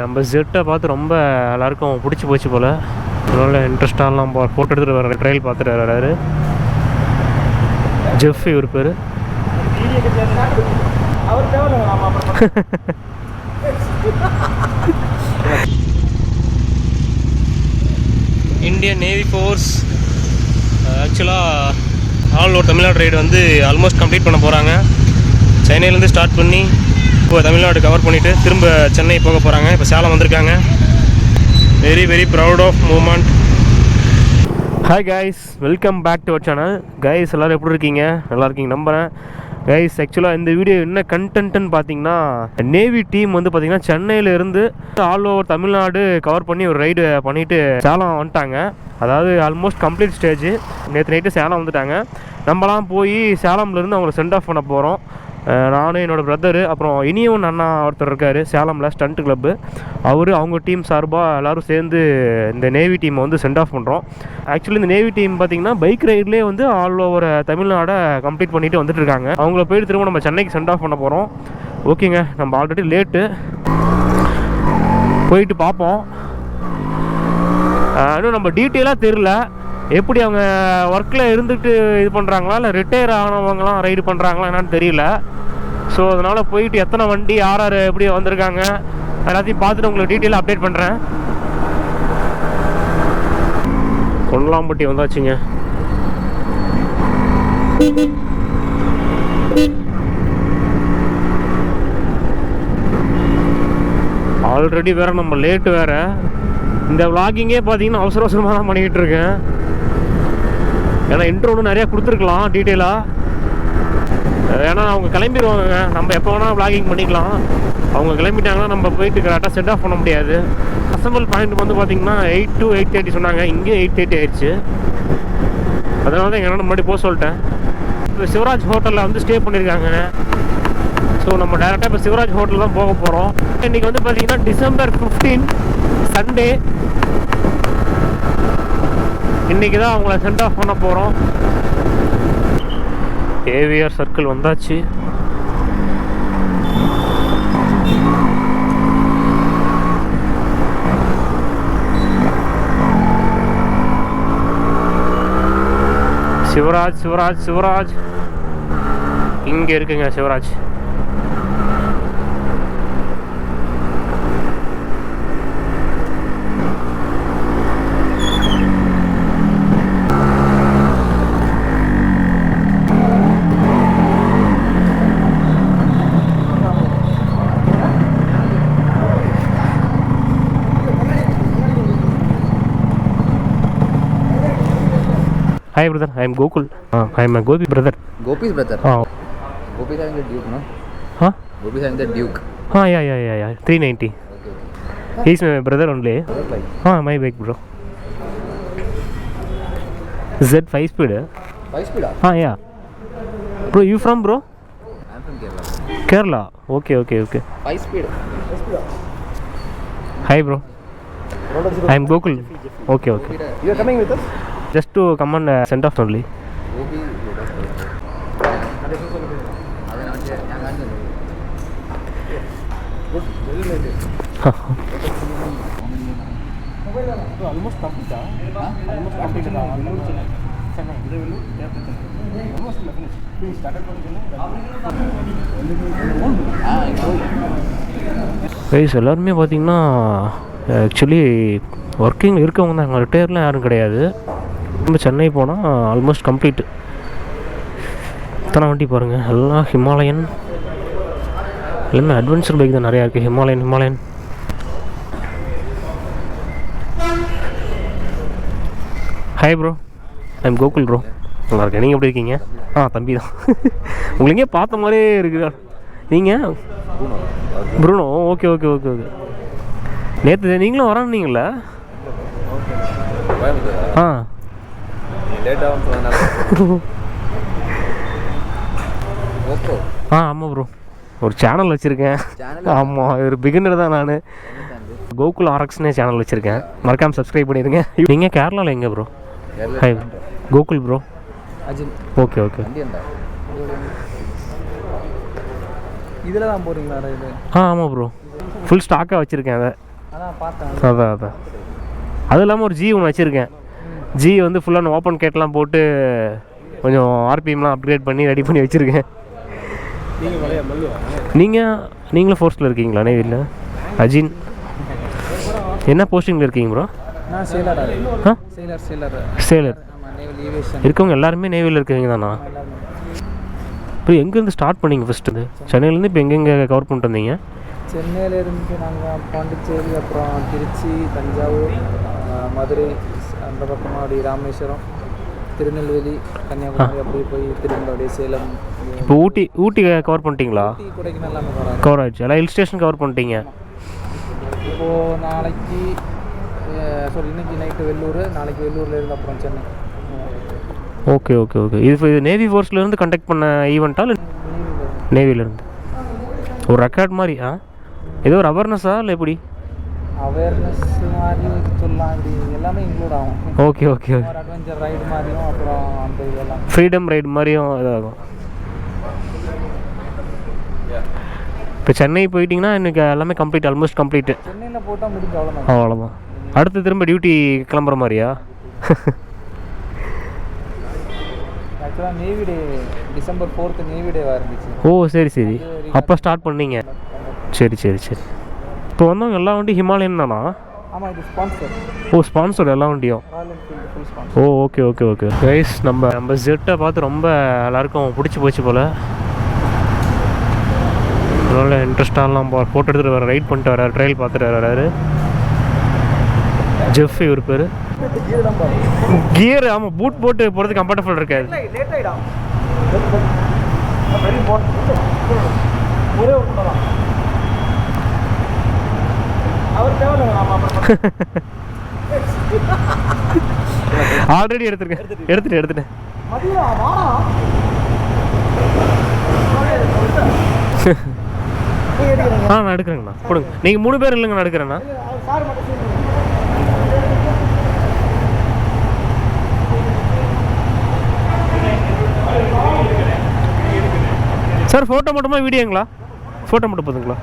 நம்ம ஜெட்டை பார்த்து ரொம்ப எல்லாருக்கும் பிடிச்சி போச்சு போல். அதனால் இன்ட்ரெஸ்டாகலாம் ஃபோட்டோ எடுத்துகிட்டு வர ட்ரையல் பார்த்துட்டு வர்றாரு. ஜெஃப் இவர் பேர். இந்தியன் நேவி ஃபோர்ஸ் ஆக்சுவலாக ஆல் ஓவர் தமிழ்நாடு ரைடு வந்து ஆல்மோஸ்ட் கம்ப்ளீட் பண்ண போகிறாங்க. சென்னையிலேருந்து ஸ்டார்ட் பண்ணி இப்போ தமிழ்நாடு கவர் பண்ணிவிட்டு திரும்ப சென்னை போக போகிறாங்க. இப்போ சேலம் வந்திருக்காங்க. Very very proud of moment. Hi guys, welcome back to our channel. Guys எல்லோரும் எப்படி இருக்கீங்க? நல்லா இருக்கீங்க நம்புகிறேன். கைஸ் ஆக்சுவலாக இந்த வீடியோ என்ன கண்டென்ட்னு பார்த்தீங்கன்னா, நேவி டீம் வந்து பார்த்திங்கன்னா சென்னையிலேருந்து ஆல் ஓவர் தமிழ்நாடு கவர் பண்ணி ஒரு ரைடு பண்ணிவிட்டு சேலம் வந்துட்டாங்க. அதாவது ஆல்மோஸ்ட் கம்ப்ளீட் ஸ்டேஜ். நேற்று நைட்டு சேலம் வந்துட்டாங்க. நம்மலாம் போய் சேலம்லேருந்து அவங்களை சென்ட் ஆஃப் பண்ண போகிறோம். நானும் என்னோடய பிரதரு, அப்புறம் இனியவன் அண்ணா ஒருத்தர் இருக்கார் சேலமில் ஸ்டண்ட் கிளப்பு. அவங்க டீம் சார்பாக எல்லோரும் சேர்ந்து இந்த நேவி டீமை வந்து சென்ட் ஆஃப் பண்ணுறோம். ஆக்சுவலி இந்த நேவி டீம் பார்த்திங்கன்னா பைக் ரைட்லேயே வந்து ஆல் ஓவர் தமிழ்நாடை கம்ப்ளீட் பண்ணிவிட்டு வந்துட்டு இருக்காங்க. அவங்கள போய்ட்டு திரும்ப நம்ம சென்னைக்கு சென்ட் ஆஃப் பண்ண போகிறோம். ஓகேங்க, நம்ம ஆல்ரெடி லேட்டு போயிட்டு பார்ப்போம். இன்னும் நம்ம டீட்டெயிலாக தெரில, எப்படி அவங்க ஒர்க்கில் இருந்துட்டு இது பண்ணுறாங்களா இல்லை ரிட்டையர் ஆனவங்களாம் ரைடு பண்ணுறாங்களா என்னன்னு தெரியல. ஸோ அதனால் போயிட்டு எத்தனை வண்டி யார் யார் எப்படி வந்திருக்காங்க எல்லாத்தையும் பார்த்துட்டு உங்களுக்கு டீட்டெயிலாக அப்டேட் பண்ணுறேன். கொண்டலாம்பட்டி வந்தாச்சுங்க. ஆல்ரெடி வேறு நம்ம லேட்டு வேறு. இந்த விளாகிங்கே பார்த்தீங்கன்னா அவசர அவசரமாக தான் பண்ணிக்கிட்டு இருக்கேன். ஏன்னா இன்ட்ரோ ஒன்று நிறையா கொடுத்துருக்கலாம் டீட்டெயிலாக. ஏன்னா அவங்க கிளம்பிடுவாங்க, நம்ம எப்போ வேணால் விளாகிங் பண்ணிக்கலாம். அவங்க கிளம்பிட்டாங்கன்னா நம்ம போயிட்டு கரெக்டாக செட் ஆஃப் பண்ண முடியாது. அசம்பிள் பாயிண்ட் வந்து பார்த்திங்கன்னா 8 to 8:30 சொன்னாங்க. இங்கே 8:30 ஆயிடுச்சு. அதனால தான் எங்கள் முன்னாடி போக சொல்லிட்டேன். இப்போ சிவராஜ் ஹோட்டலில் வந்து ஸ்டே பண்ணியிருக்காங்க. ஸோ நம்ம டேரெக்டாக இப்போ சிவராஜ் ஹோட்டல் தான் போக போகிறோம். இன்றைக்கி வந்து பார்த்திங்கன்னா December 15 சண்டே. இன்றைக்கி தான் அவங்கள சென்ட் ஆஃப் பண்ண போகிறோம். ஏவிஆர் சர்க்கிள் வந்தாச்சு. சிவராஜ் சிவராஜ் சிவராஜ் இங்கே இருக்குங்க Shivraj. Hi brother, I am Gokul. I am a Gopi brother. Gopi's brother? Gopi's having the Duke, no? Huh? Gopi's having the Duke. Yeah. 390. Okay. He's my brother only. My bike bro. Z 5 speed. 5 speed? Yeah. Bro, you from bro? I'm from Kerala. Kerala? Okay. 5 speed? Hi bro. I am Gokul. Okay. You are coming with us? Just to come and send off only. Almost complete. Guys எல்லாருமே பார்த்தீங்கன்னா actually working இருக்கவங்க தான், ரிட்டையர்லாம் யாரும் கிடையாது. நம்ம சென்னை போனால் almost complete. இத்தனை வண்டி பாருங்கள், எல்லாம் ஹிமாலயன். எல்லாமே அட்வென்ச்சர் பைக் தான் நிறையா இருக்குது. Himalayan. Hi bro, I am Gokul bro. நல்லா இருக்கேன். நீங்கள் எப்படி இருக்கீங்க? தம்பி தான். உங்களுக்கே பார்த்த மாதிரியே இருக்குதா? நீங்கள் ப்ரூனோ? ஓகே. நேற்று நீங்களும் வரானீங்களா? ஆமாம் ப்ரோ, ஒரு சேனல் வச்சுருக்கேன். ஆமாம், ஒரு பிகினர் தான் நான். கோகுல் RXனே சேனல் வச்சுருக்கேன், மறக்காமல் சப்ஸ்கிரைப் பண்ணிடுங்க. நீங்கள் கேரளாவில் எங்கே bro? Hi Gokul bro. Okay. இதில் தான் போகிறீங்களா? ஆமாம் ப்ரோ, ஃபுல் ஸ்டாக்காக வச்சுருக்கேன். அதை அதான் பார்த்தேன். அதான் அது இல்லாமல் ஒரு ஜி ஒன்று வச்சுருக்கேன். ஜி வந்து ஃபுல்லாக ஓப்பன் கேட்லாம் போட்டு கொஞ்சம் ஆர்பிஎம்லாம் அப்கிரேட் பண்ணி ரெடி பண்ணி வச்சுருக்கேன். நீங்களும் ஃபோர்ஸில் இருக்கீங்களா நேவியில்? அஜின் என்ன போஸ்டிங்கில் இருக்கீங்க ப்ரோ? நான் சேலர். ஆ சேலர் ஆமாம், நேவல் ஏவியேஷன். இருக்கவங்க எல்லாருமே நேவியில் இருக்கீங்க தானா? இப்போ எங்கேருந்து ஸ்டார்ட் பண்ணீங்க ஃபஸ்ட்டு? சென்னையிலேருந்து இப்போ எங்கெங்கே கவர் பண்ணிட்டு வந்தீங்க? சென்னையிலேருந்து நாங்கள் பாண்டிச்சேரி, அப்புறம் திருச்சி, தஞ்சாவூர், மதுரை, அந்த பக்கமாக அப்படியே ராமேஸ்வரம், திருநெல்வேலி, கன்னியாகுமரி, அப்படியே போய் திரும்ப அப்படியே சேலம். இப்போ ஊட்டி கவர் பண்ணிட்டீங்களா? கொடைக்கானல் எல்லாமே கவர் ஆயிடுச்சு. எல்லாம் ஹில் ஸ்டேஷன் கவர் பண்ணிட்டீங்க. இப்போது நாளைக்கு இன்னைக்கு நைட்டு வெள்ளூர், நாளைக்கு வெள்ளூர்லேருந்து அப்புறம் சென்னை. ஓகே இது நேவி ஃபோர்ஸ்லேருந்து கண்டக்ட் பண்ண ஈவெண்ட்டா இல்லை நேவிலேருந்து? ஒரு ரெக்கார்ட் மாதிரி ஏதோ ஒரு அவேர்னஸா இல்லை எப்படி? அவேர்னஸ் மாதிரி சொல்லலாம். இப்படி எல்லாமே இன்க்ளூட் ஆகும். ஓகே ஒரு அட்வென்ச்சர் ரைடு மாதிரியும், அப்புறம் அந்த இதெல்லாம் ஃப்ரீடம் ரைடு மாதிரியும் இதாகும். இப்போ சென்னை போயிட்டிங்கன்னா இன்றைக்கி எல்லாமே ஆல்மோஸ்ட் கம்ப்ளீட்டு. சென்னையில் போட்டால் முடிஞ்சு அவ்வளோதான். அடுத்து திரும்ப டியூட்டி கிளம்புற மாதிரியா? ஆக்சுவலாக நேவி டே December 4th நேவி டேவாக இருந்துச்சு. ஓ சரி அப்போ ஸ்டார்ட் பண்ணீங்க. சரி இப்போ வந்தவங்க எல்லா வண்டியும் ஹிமாலயன் தானா? ஆமாம், இது ஸ்பான்சர். ஸ்பான்சர் எல்லா வண்டியும்? Royal Enfield full sponsor. Okay guys, நம்ம ஜெட்டை பார்த்து ரொம்ப எல்லாருக்கும் பிடிச்சி போச்சு போல். அதனால இன்ட்ரெஸ்டாகலாம் ஃபோட்டோ எடுத்துகிட்டு வர, ரைட் பண்ணிட்டு வராரு, ட்ரையல் பார்த்துட்டு வராரு. ஜெஃப் இவர் பேர். கியர் ஆமாம், பூட் போட்டு போகிறது கம்ஃபர்டபுள் இருக்காது. ஆல்ரெடி எடுத்துட்டேன். நான் எடுக்கிறேங்கண்ணா, கொடுங்க. நீங்கள் 3 பேர் இல்லைங்க, நான் எடுக்கிறேண்ணா. சார் ஃபோட்டோ மட்டுமா வீடியோங்களா? ஃபோட்டோ மட்டும் போதுங்களா?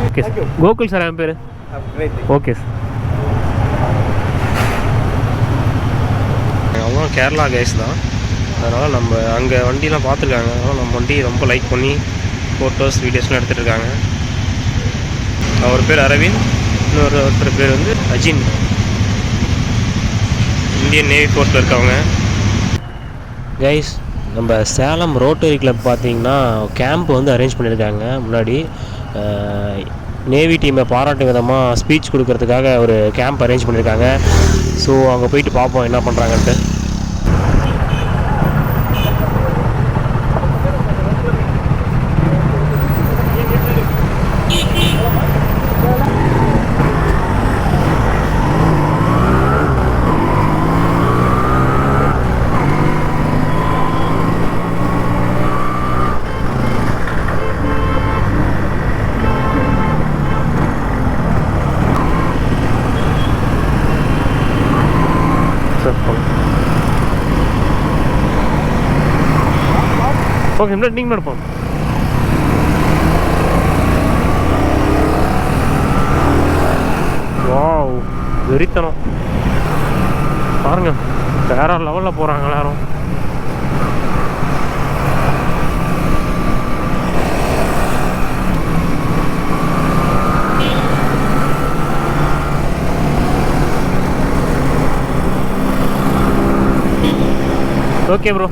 Okay sir. கோகுல் சார் என் பேர். Okay sir. அவங்களும் கேரளா கைஸ் தான். அதனால் நம்ம அங்கே வண்டிலாம் பார்த்துருக்காங்க. அதனால் நம்ம வண்டி ரொம்ப லைக் பண்ணி ஃபோட்டோஸ் வீடியோஸ்லாம் எடுத்துகிட்டு இருக்காங்க. அவர் பேர் அரவிந்த், ஒருத்தர் பேர் வந்து அஜின், இந்தியன் நேவி ஃபோர்ஸில் இருக்கவங்க. கைஸ், நம்ம சேலம் ரோட்டரி கிளப் பார்த்தீங்கன்னா கேம்ப் வந்து அரேஞ்ச் பண்ணியிருக்காங்க. முன்னாடி நேவி டீமை பாராட்டு விதமாக ஸ்பீச் கொடுக்கறதுக்காக ஒரு கேம்ப் அரேஞ்ச் பண்ணியிருக்காங்க. ஸோ அங்கே போயிட்டு பார்ப்போம் என்ன பண்ணுறாங்கன்ட்டு. ஓகே, நீங்கள் நடப்போம். வாவ், வெறித்தனம் பாருங்க, வேற லெவலில் போகிறாங்க எல்லாரும். Okay bro.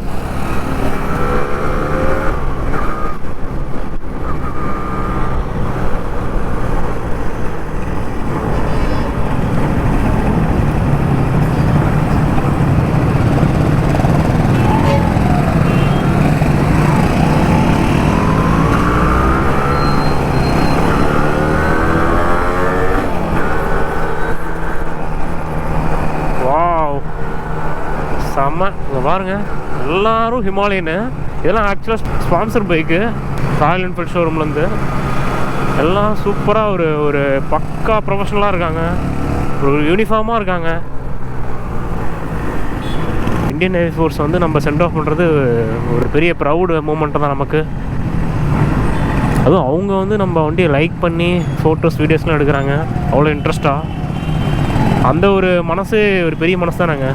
செம்ம. இங்கே பாருங்கள், எல்லோரும் ஹிமாலயனு. இதெல்லாம் ஆக்சுவலாக ஸ்பான்சர் பைக்கு ராயல் என்ஃபீல்ட் ஷோரூம்லேருந்து. எல்லாம் சூப்பராக ஒரு பக்கா ப்ரொஃபஷனலாக இருக்காங்க, ஒரு யூனிஃபார்மாக இருக்காங்க. இந்தியன் நேவி ஃபோர்ஸ் வந்து நம்ம சென்ட் ஆஃப் பண்ணுறது ஒரு பெரிய ப்ரௌடு மூமெண்ட்டு தான் நமக்கு. அதுவும் அவங்க வந்து நம்ம வண்டியை லைக் பண்ணி ஃபோட்டோஸ் வீடியோஸ்லாம் எடுக்கிறாங்க அவ்வளோ இன்ட்ரெஸ்ட்டாக. அந்த ஒரு மனசு ஒரு பெரிய மனசு தானேங்க.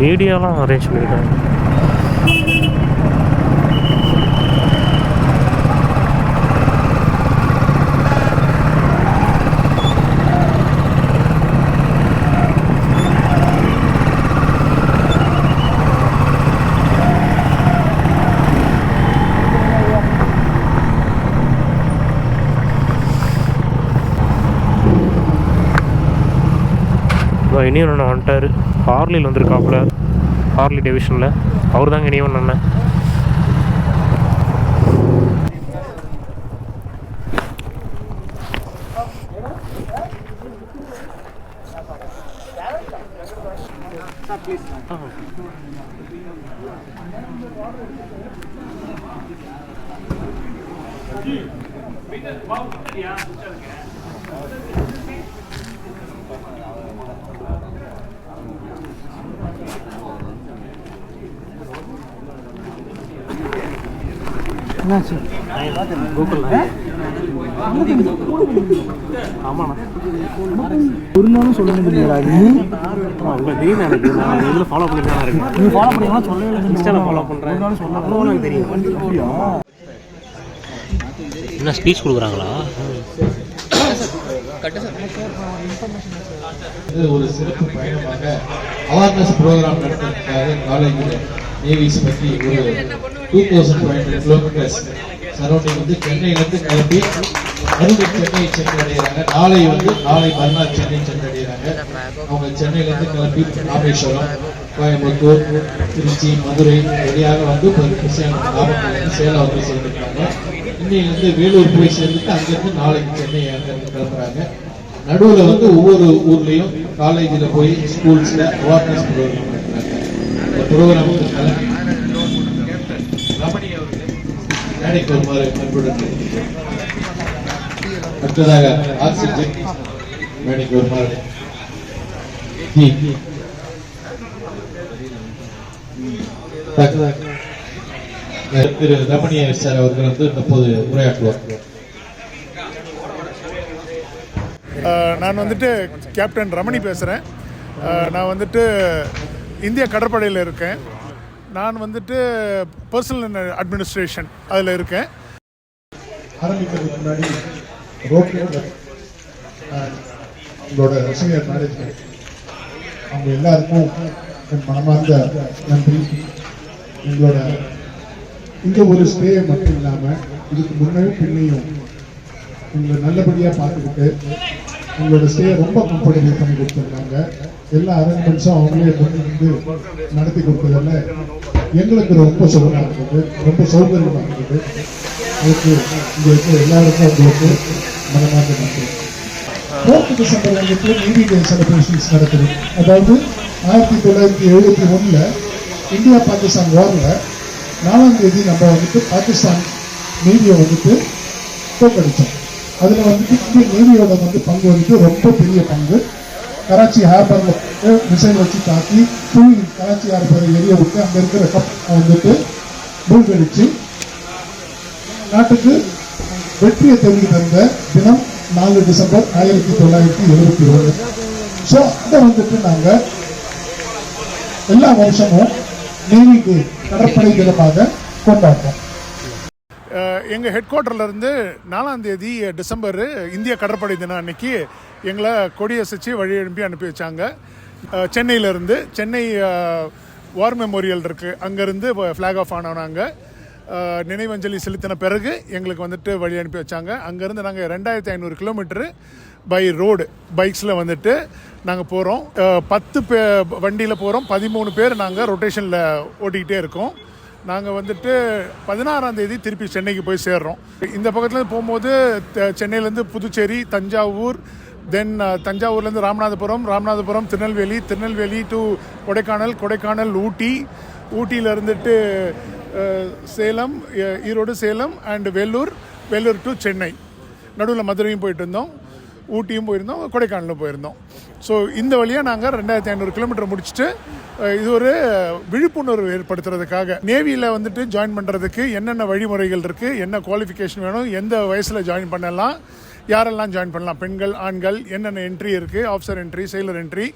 மீடியாலாம் அரேஞ்ச் பண்ணியிருக்காங்க. இனியும் ஒன்று வந்துட்டார். ஹார்லியில் வந்திருக்காப்புல, ஹார்லி டேவிஷனில். அவர் தாங்க இனியும் அண்ணன். என்னாச்சு? கூகுள் ஆமாண்ணா ஒரு நாளும் சொல்ல முடியுங்களா? உங்களை தெரியும் எனக்கு. நான் இதில் ஃபாலோ பண்ணி தான் இருக்கேன். நீங்கள் ஃபாலோ பண்ணீங்கன்னா சொல்லவே இல்லை. இன்ஸ்டாவில் ஃபாலோ பண்ணுறேன். ஒரு நாளும் சொல்ல அவ்வளோ எனக்கு தெரியும். என்ன ஸ்பீச் கொடுக்குறாங்களா? ஒரு சிறப்பு பயணமாக அவேர்னஸ் ப்ரோக்ராம் நடத்துறதுக்காக காலேஜில் நேவிஸ் பற்றி ஒரு 2500 கிலோமீட்டர்ஸ் சரௌண்டிங் வந்து சென்னையிலேருந்து கிளம்பி மறுபடியும் சென்னை சென்றடைகிறாங்க. நாளை மறுநாள் சென்னை சென்றடைகிறாங்க. அவங்க சென்னையிலேருந்து கிளம்பி ராமேஸ்வரம், கோயம்புத்தூர், திருச்சி, மதுரை வழியாக வந்து நாமக்கல், சேலம் வந்து சேர்ந்துருக்காங்க. இன்னையிலேருந்து வேலூர் போய் சேர்ந்துட்டு அங்கேருந்து நாளைக்கு சென்னை அங்கேருந்து கிளம்புறாங்க. நடுவில் வந்து ஒவ்வொரு ஊர்லேயும் காலேஜில் போய் ஸ்கூல்ஸில் அவேர்னஸ் ப்ரோக்ராம் நடத்துறாங்க. இந்த ப்ரோக்ராம் வந்து ரமணி அவர்கள் மேடைக்கு வருமாறு அன்புடன் அடுத்ததாக ஆக்சிஜன் மேடைக்கு வருமாறு திரு ரமணி சார் அவர்கள் வந்து இப்போது உரையாற்றுவார். நான் வந்துட்டு கேப்டன் ரமணி பேசுகிறேன். நான் வந்துட்டு இந்திய கடற்படையில் இருக்கேன். நான் வந்துட்டு பர்சனல் அட்மினிஸ்ட்ரேஷன் அதில் இருக்கேன். ஆரம்பிக்கிறதுக்கு முன்னாடி ரோட்ல உங்களோட சீனியர் மேனேஜ்மெண்ட் அவங்க எல்லாருக்கும் என் மனமார்ந்த நன்றி. உங்களோட இந்த ஒரு ஸ்டே மட்டும் இல்லாமல் இதுக்கு முன்னையும் பின்னையும் உங்களை நல்லபடியாக பார்த்துக்கிட்டு உங்களோட ஸ்டே ரொம்ப கம்ஃபர்டபுள் பண்ணி கொடுத்துருக்காங்க. எல்லா அரேஞ்ச்மெண்ட்ஸும் அவங்களே வந்து நடத்தி கொடுத்ததில்ல எங்களுக்கு ரொம்ப சுகமாக இருந்தது, ரொம்ப சௌகரியமாக இருந்தது. அதுக்கு இங்கே இருக்கிற எல்லாருக்கும் உங்களுக்கு மனமார்ந்த நன்றி. 4th டிசம்பர் வந்துட்டு நேவி டே செலிப்ரேஷன்ஸ் நடக்குது. அதாவது 1971 இந்தியா பாகிஸ்தான் வாரில் 4ஆம் தேதி நம்ம வந்துட்டு பாகிஸ்தான் நேவியை வந்துட்டு தோற்கடித்தோம். அதில் வந்துட்டு இந்திய நேவியோட வந்து பங்கு வந்துட்டு ரொம்ப பெரிய பங்கு. கராச்சி ஹார்பரில் மிசைல் வச்சு தாக்கி கராச்சி ஹார்பரை எரிய விட்டு அங்கே இருக்கிற கப்பலை வந்துட்டு மூழ்கடிச்சு நாட்டுக்கு வெற்றியை தேடி தந்த தினம் 4 டிசம்பர் 1971. ஸோ அதை வந்துட்டு நாங்கள் எல்லா வருஷமும் நேவி டே கடற்படை தினமாக கொண்டாடுறோம். எங்கள் ஹெட் குவார்ட்டர்லேருந்து 4ஆம் தேதி டிசம்பர் இந்திய கடற்படை தினம் அன்னைக்கு எங்களை கொடியசைச்சு வழி அனுப்பி வச்சாங்க. சென்னையிலேருந்து சென்னை வார் மெமோரியல் இருக்குது, அங்கேருந்து ஃப்ளாக் ஆஃப் ஆனாங்க. நினைவஞ்சலி செலுத்தின பிறகு எங்களுக்கு வந்துட்டு வழி அனுப்பி வச்சாங்க. அங்கேருந்து நாங்கள் 2500 கிலோமீட்டரு பை ரோடு பைக்ஸில் வந்துட்டு நாங்கள் போகிறோம். 10 வண்டியில் போகிறோம், 13 பேர் நாங்கள் ரொட்டேஷனில் ஓட்டிக்கிட்டே இருக்கோம். நாங்கள் வந்துட்டு 16ஆம் தேதி திருப்பி சென்னைக்கு போய் சேர்றோம். இந்த பக்கத்துலேருந்து போகும்போது சென்னையிலேருந்து புதுச்சேரி, தஞ்சாவூர், தென் தஞ்சாவூர்லேருந்து ராமநாதபுரம், திருநெல்வேலி டு கொடைக்கானல், ஊட்டியில் இருந்துட்டு சேலம், ஈரோடு, சேலம் அண்ட் வேலூர் டு சென்னை. நடுவில் மதுரையும் போயிட்டு இருந்தோம், ஊட்டியும் போயிருந்தோம், கொடைக்கானலும் போயிருந்தோம். ஸோ இந்த வழியாக நாங்கள் 2500 கிலோமீட்டர் முடிச்சுட்டு இது ஒரு விழிப்புணர்வு ஏற்படுத்துறதுக்காக நேவியில் வந்துட்டு ஜாயின் பண்ணுறதுக்கு என்னென்ன வழிமுறைகள் இருக்குது, என்ன குவாலிஃபிகேஷன் வேணும், எந்த வயசில் ஜாயின் பண்ணலாம், யாரெல்லாம் ஜாயின் பண்ணலாம், பெண்கள், ஆண்கள், என்னென்ன என்ட்ரி இருக்குது, ஆஃபீஸர் என்ட்ரி, செயிலர் என்ட்ரி,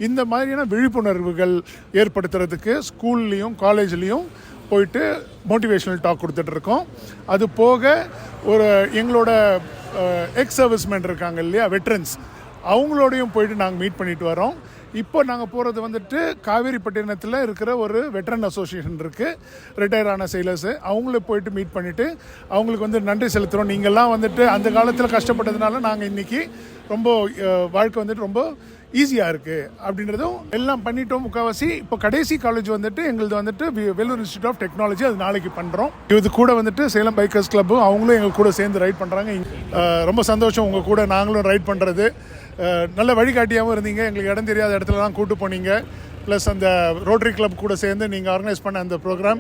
இந்த மாதிரியான விழிப்புணர்வுகள் ஏற்படுத்துறதுக்கு ஸ்கூல்லேயும் காலேஜ்லேயும் போயிட்டு மோட்டிவேஷனல் டாக் கொடுத்துட்ருக்கோம். அது போக எங்களோட எக்ஸ் சர்வீஸ்மேன் இருக்காங்க இல்லையா, வெட்ரன்ஸ், அவங்களோடையும் போயிட்டு நாங்கள் மீட் பண்ணிட்டு வரோம். இப்போ நாங்கள் போகிறது வந்துட்டு காவேரிப்பட்டினத்தில் இருக்கிற ஒரு வெட்ரன் அசோசியேஷன் இருக்குது, ரிட்டையர் ஆன செயலர்ஸு, அவங்கள போயிட்டு மீட் பண்ணிவிட்டு அவங்களுக்கு வந்து நன்றி செலுத்துகிறோம். நீங்கள்லாம் வந்துட்டு அந்த காலத்தில் கஷ்டப்பட்டதுனால நாங்கள் இன்றைக்கி ரொம்ப வாழ்க்கை வந்துட்டு ரொம்ப ஈஸியாக இருக்குது அப்படின்றதும் எல்லாம் பண்ணிட்டோம் முக்கால்வாசி. இப்போ கடைசி காலேஜ் வந்துட்டு எங்களது வந்துட்டு வேலூர் இன்ஸ்டியூட் ஆஃப் டெக்னாலஜி, அது நாளைக்கு பண்ணுறோம். இது கூட வந்துட்டு சேலம் பைக்கர்ஸ் கிளப்பும் அவங்களும் எங்கள் கூட சேர்ந்து ரைட் பண்ணுறாங்க. ரொம்ப சந்தோஷம் உங்கள் கூட நாங்களும் ரைட் பண்ணுறது. நல்ல வழிகாட்டியாகவும் இருந்தீங்க, எங்களுக்கு இடம் தெரியாத இடத்துலலாம் கூட்டு போனீங்க. ப்ளஸ் அந்த ரோட்டரி கிளப் கூட சேர்ந்து நீங்கள் ஆர்கனைஸ் பண்ண அந்த program,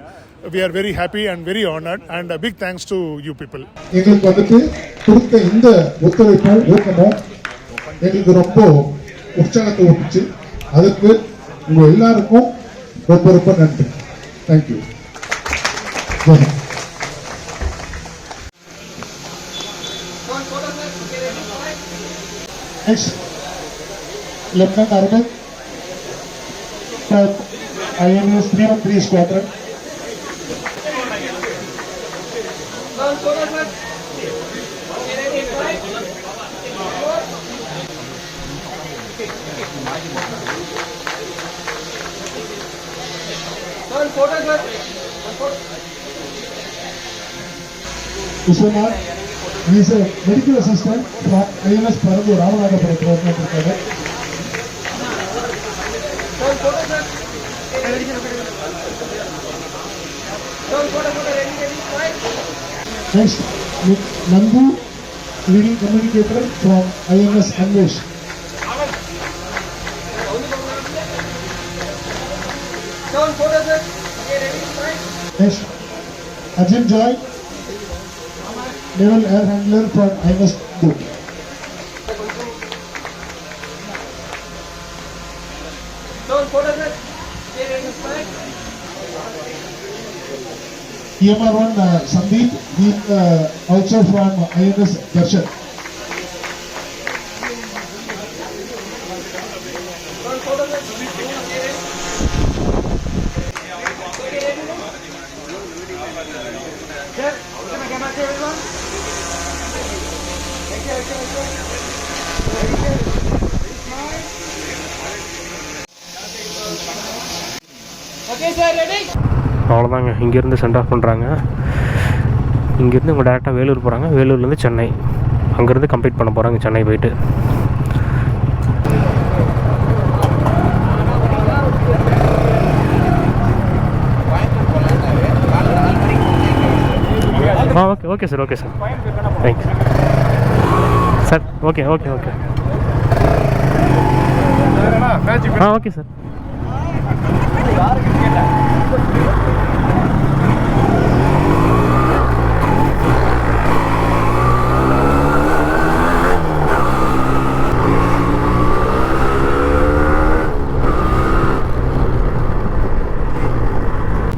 we are very happy and very honored and a big thanks to you people. எங்களுக்கு வந்துட்டு கொடுத்த இந்த ஒத்துழைப்பும் ஊக்கமும் எங்களுக்கு ரொம்ப உற்சாகத்தை ஊட்டுச்சு. அதுக்கு உங்க எல்லாருக்கும் ரொம்ப நன்றி. Thank you. Next, Lieutenant Arvind from INS 313 Squadron. Vishwanath, he is a medical assistant from INS Parandu Ramanathapuram. Next, Nandu, leading communicator from INS Anvesh. Next, Ajit Joy, naval air handler from INS Boot. EMR1 Sandeep, he also from INS Darshan. அவ்வளோதாங்க, இங்கேருந்து send of பண்ணுறாங்க. இங்கேருந்து இவங்க டேரெக்டாக வேலூர் போகிறாங்க, வேலூர்லேருந்து சென்னை, அங்கேருந்து complete பண்ண போகிறாங்க சென்னை போயிட்டு. Okay sir thanks sir. Okay okay sir.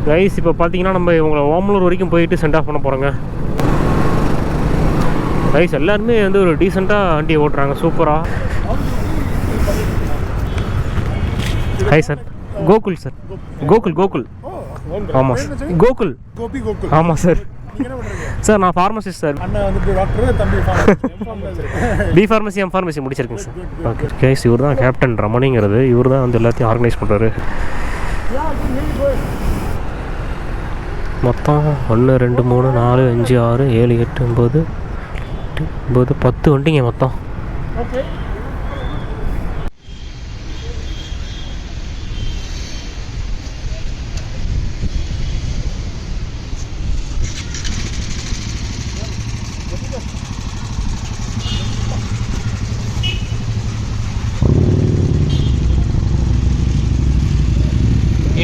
Guys, இப்போ பார்த்தீங்கன்னா நம்ம இவங்களை ஓமலூர் வரைக்கும் போயிட்டு சென்ட் ஆஃப் பண்ண போகிறோங்க. கைஸ், எல்லாருமே வந்து ஒரு டீசெண்டாக வண்டியை ஓட்டுறாங்க, சூப்பராக. Hi sir, Gokul sir. Gokul ஆமாம் சார், கோகுல். ஆமாம் சார். சார் நான் pharmacist sir. B pharmacy M pharmacy முடிச்சிருக்கேங்க சார். ஓகே கைஸ், இவர் தான் கேப்டன் ரமணிங்கிறது, இவர் தான் வந்து எல்லாத்தையும் ஆர்கனைஸ் பண்ணுறாரு. மொத்தம் 1 2 3 4 5 6 7 8 9 10 வண்டிங்க மொத்தம்.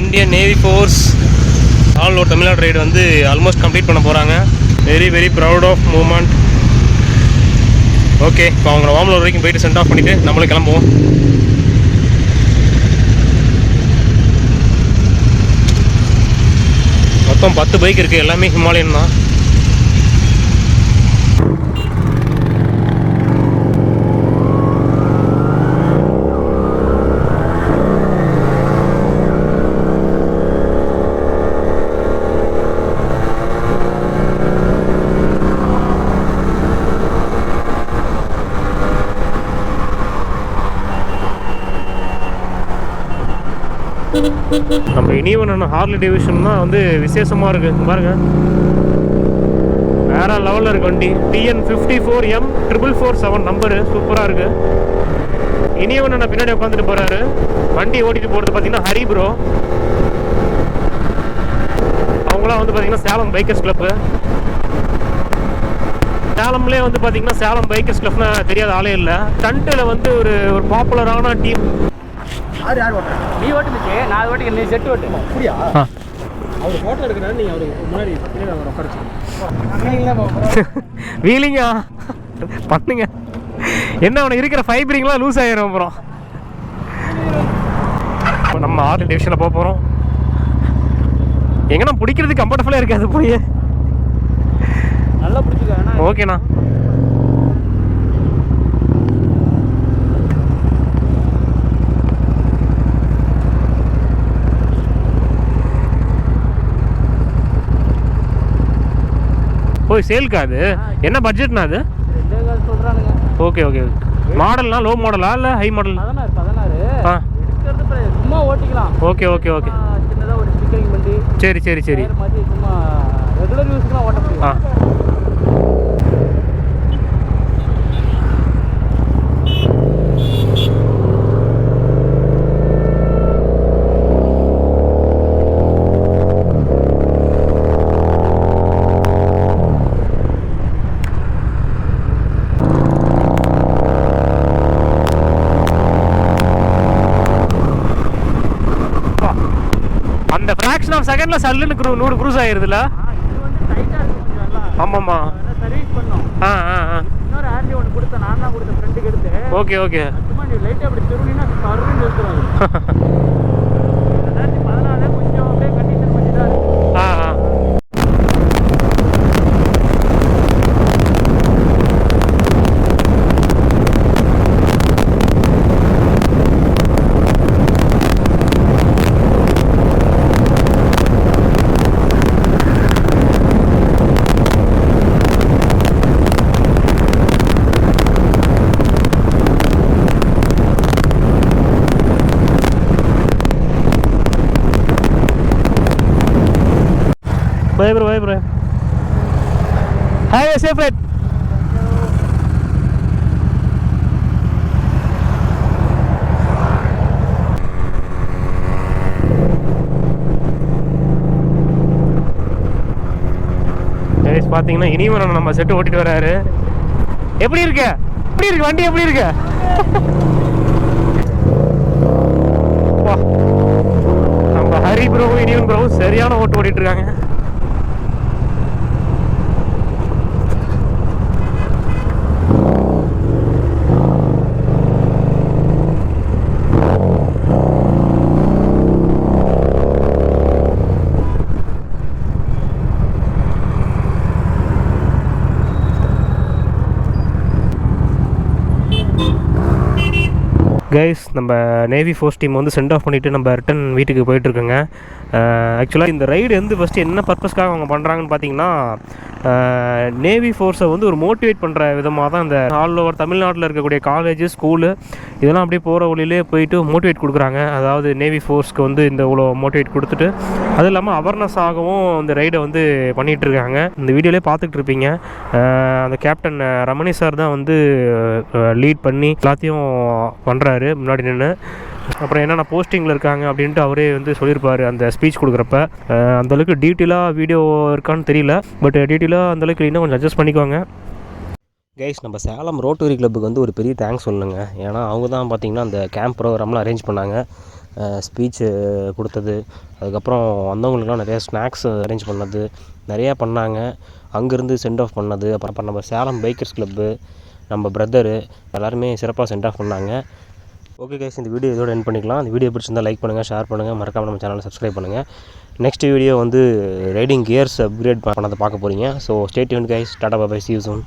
Indian navy force all over Tamil Nadu ride வந்து ஆல்மோஸ்ட் கம்ப்ளீட் பண்ண போகிறாங்க. Very very proud of moment. Okay, இப்போ அவங்கள வாம்லூர் வரைக்கும் போயிட்டு சென்ட் ஆஃப் பண்ணிவிட்டு நம்மளும் கிளம்புவோம். மொத்தம் 10 பைக் இருக்குது, எல்லாமே ஹிமாலயன் தான். நம்ம இனிவன் ஹார்லி டிவிஷன் தான் வந்து விசேஷமாக இருக்குது பாருங்க. வேற லெவலில் இருக்கு வண்டி. TN54M 447 நம்பரு சூப்பராக இருக்குது. இனிவன் நான் பின்னாடி உட்காந்துட்டு போகிறாரு. வண்டி ஓட்டிட்டு போகிறது பார்த்தீங்கன்னா ஹரி ப்ரோ. அவங்களாம் வந்து பார்த்தீங்கன்னா சேலம் பைக்கர்ஸ் கிளப்பு. சேலம்லேயே வந்து பார்த்தீங்கன்னா சேலம் பைக்கர்ஸ் கிளப்னா தெரியாத ஆளே இல்லை. ஸ்டண்ட்டில் வந்து ஒரு பாப்புலரான டீம். நீ ஓட்டுச்சு, நான் ஓட்டிக்க, நீ செட்டு ஓட்டு. அப்படியா? அவர் ஃபோட்டோ எடுக்கிறாரு, நீங்கள் அவருக்கு முன்னாடி அவர் உட்காரச்சு வீலிங்கா பண்ணுங்க. என்ன அவனுக்கு இருக்கிற ஃபைபரிங்லாம் லூஸ் ஆகிடும். அப்புறம் நம்ம ஆர்டி டிவிஷனில் போக போகிறோம். எங்கன்னா பிடிக்கிறதுக்கு கம்ஃபர்டபுளாக இருக்காது போய். நல்லா பிடிச்சிக்க. ஓகேண்ணா. போய் சேல்க்கா அது? என்ன பட்ஜெட்னா அது? சொல்கிறானுங்க. Okay okay. மாடல்னா லோ மாடலா இல்லை ஹை மாடல்? 16 சும்மா ஓட்டிக்கலாம். Okay okay okay. சின்னதாக ஒரு ஸ்டிக்கரிங் பண்ணி சரி சரி சரி. மாதிரி சும்மா ரெகுலர் யூஸ்க்குலாம் ஓட்ட முடியும். அந்த ஃப்ராக்ஷன் ஆஃப் செகண்ட்ல சல்லுன்னு 100 க்ரூஸ் ஆயிருதுல. இது வந்து டைட்டாக இருக்கும் கொஞ்சம் நல்லா. ஆமாம்மா. சர்வீஸ் பண்ணோம். இன்னொரு ஆர்டி ஒன்று கொடுத்தேன், நான் தான் கொடுத்தேன் ஃப்ரெண்டுக்கு எடுத்து. Okay okay. சும்மா நீ லைட்டாக அப்படி திருவினா சருன்னு எடுத்துருவாங்க. 2014 கொஞ்சம் அப்படியே கண்டிஷன் பண்ணி தான் இருக்கு. Bye bro, bye bro. Have a safe ride. guys, பாத்தீங்கன்னா இனிவன் நம்ம செட் ஓட்டிட்டு வராரு. எப்படி இருக்கு? எப்படி இருக்கு வண்டி? எப்படி இருக்கு? நம்ம ஹரி ப்ரோ இனிவன் ப்ரோ சரியான ஓட்டு ஓட்டிட்டு இருக்காங்க. கைஸ், நம்ம நேவி ஃபோர்ஸ் டீம் வந்து சென்ட் ஆஃப் பண்ணிவிட்டு நம்ம ரிட்டன் வீட்டுக்கு போயிட்டுருக்கோங்க. ஆக்சுவலாக இந்த ரைடு வந்து ஃபஸ்ட்டு என்ன பர்பஸ்க்காக அவங்க பண்ணுறாங்கன்னு பார்த்தீங்கன்னா, நேவி ஃபோர்ஸை வந்து ஒரு மோட்டிவேட் பண்ணுற விதமாக தான் இந்த ஆல் ஓவர் தமிழ்நாட்டில் இருக்கக்கூடிய காலேஜு, ஸ்கூலு இதெல்லாம் அப்படியே போகிற வழியிலே போயிட்டு மோட்டிவேட் கொடுக்குறாங்க. அதாவது நேவி ஃபோர்ஸ்க்கு வந்து இந்த இவ்வளோ மோட்டிவேட் கொடுத்துட்டு அது இல்லாமல் அவேர்னஸ் ஆகவும் இந்த ரைடை வந்து பண்ணிகிட்ருக்காங்க. இந்த வீடியோலேயே பார்த்துட்டு இருப்பீங்க. அந்த கேப்டன் ரமணி சார் தான் வந்து லீட் பண்ணி எல்லாத்தையும் பண்ணுறாரு முன்னாடி நின்று. அப்புறம் என்னென்ன போஸ்டிங்கில் இருக்காங்க அப்படின்ட்டு அவரே வந்து சொல்லியிருப்பார் அந்த ஸ்பீச் கொடுக்குறப்ப. அந்தளவுக்கு டீட்டெயிலாக வீடியோ இருக்கான்னு தெரியல, பட் டீட்டெயிலாக அந்தளவுக்கு இன்னும் கொஞ்சம் அட்ஜஸ்ட் பண்ணிக்கோங்க. கைஸ், நம்ம சேலம் ரோட்டரி கிளப்புக்கு வந்து ஒரு பெரிய தேங்க்ஸ் சொல்லணுங்க. ஏன்னா அவங்க தான் பார்த்திங்கன்னா அந்த கேம்ப் ப்ரோக்ராம்லாம் அரேஞ்ச் பண்ணாங்க. ஸ்பீச் கொடுத்தது, அதுக்கப்புறம் வந்தவங்களுக்குலாம் நிறையா ஸ்நாக்ஸ் அரேஞ்ச் பண்ணது, நிறையா பண்ணாங்க. அங்கேருந்து சென்ட் ஆஃப் பண்ணது, அப்புறம் நம்ம சேலம் பைக்கர்ஸ் கிளப்பு, நம்ம பிரதரு எல்லாருமே சிறப்பாக சென்ட் ஆஃப் பண்ணாங்க. ஓகே கைஸ், இந்த வீடியோ இதோட எண்ட் பண்ணிக்கலாம். இந்த வீடியோ பிடிச்சிருந்தா லைக் பண்ணுங்கள், ஷேர் பண்ணுங்கள், மறக்காமல் நம்ம சேனலை சப்ஸ்கிரைப் பண்ணுங்கள். நெக்ஸ்ட் வீடியோ வந்து ரைடிங் கியர்ஸ் அப்கிரேட் பண்ணதை பார்க்க போகிறீங்க. So stay tuned guys. Tata bye bye, see you soon.